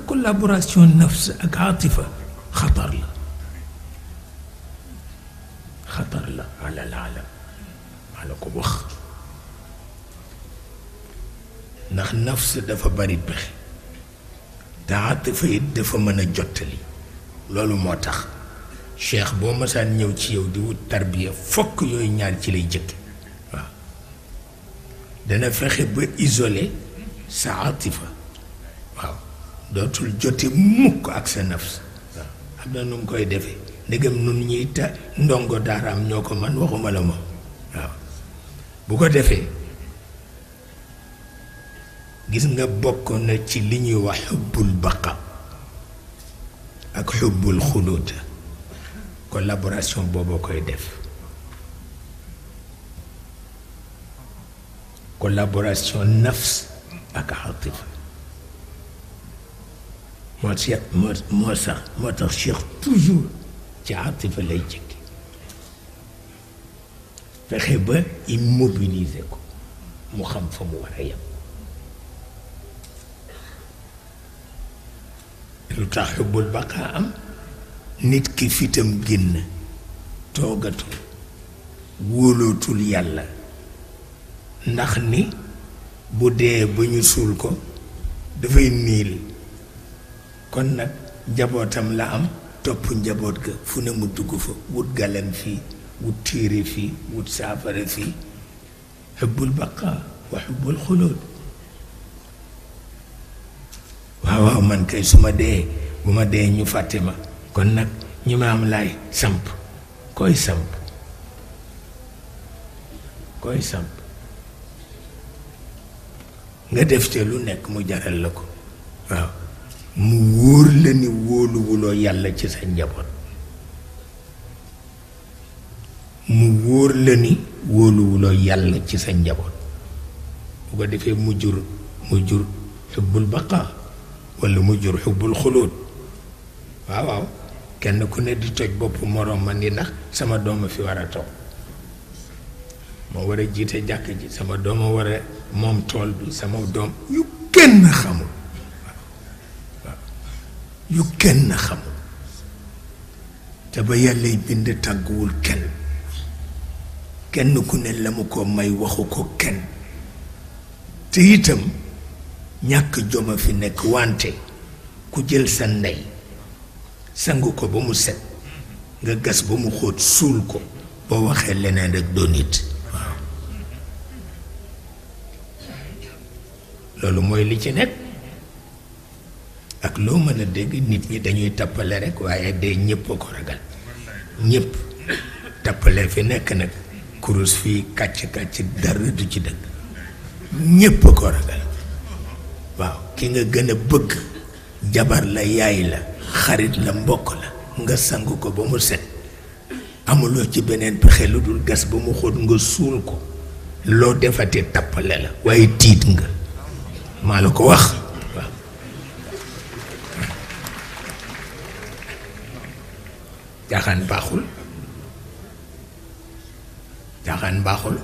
collaboration nafs ak atifa xatar la ala alam ala ko wax ndax nafs dafa bari pexe te atifa it dafa mën a jottali loolu moo tax cheikh boo masaan ñëw ci yow di wut tarbiya fokk yooyu ñaar ci lay jëkk waaw dana fexe ba isolé sa atifa waaw dootul jote mukk ak sa nafs waaw am na nu mu koy defee ndegam nun ñuy ta ndongo daaraam ñoo ko man waxuma la moom waaw bu ko defee gis nga bokk na ci li ñuy wax xubbul baqa ak xubbul xuluud collaboration boobu koy def collaboration nafs ak atifa moo tax Cheikh toujours ci atifa lay jëkki fexe ba immobiliser ko mu xam fa mu war a yem lu tax xubbul baqa am nit ki fitam génn toogatul wóolootul yàlla ndax ni bu dee ba ñu suul ko dafay niil kon nag njabootam la am topp njaboot ga fu ne mu dugg fa wut galan fii wut téere fii wut saafara fii xubbul baqa wa xubbul xuluud waaw man kay su ma dee bu ma dee ñu fàtte ma kon nag ñi ma am laay samp koy samp nga def te lu nekk mu jaral la ko waaw mu wóor la ni wóoluwuloo yàlla ci sa njaboot mu wóor la ni wóoluwuloo yàlla ci sa njaboot bu ko defee mu jur xubbul baqa walla mu jur xubbul xuluud waaw kenn ku ne di toj bopp moroom ma ni ndax sama dooma fi war a toog moo war a jiite jàkk ji sama dooma war a moom tool bi sama doom yu kenn xamul waaw yu kenn xamul te ba yàllay bind tàgguwul kenn ku ne la mu ko may waxu ko kenn te itam ñàkk joma fi nekk wante ku jël sa ndey sangu ko ba mu set nga gas ba mu xóot suul ko boo waxee leneen rek doo nit waaw loolu mooy li ci nekk ak loo mën a dégg nit ñi dañuy tappale rek waaye de ñépp a ko ragal ñépp tappale fi nekk nag kurus fii kàcc dara du ci dëgg ñépp a ko ragal waaw ki nga gën a bëgg jabar la yaay la xarit la mbokk la nga sang ko ba mu set amuloo ci beneen pexe lu dul gas ba mu xóot nga suul ko loo defatee tappale la waaye tiit nga maa la ko wax waaw jaaxaan baaxul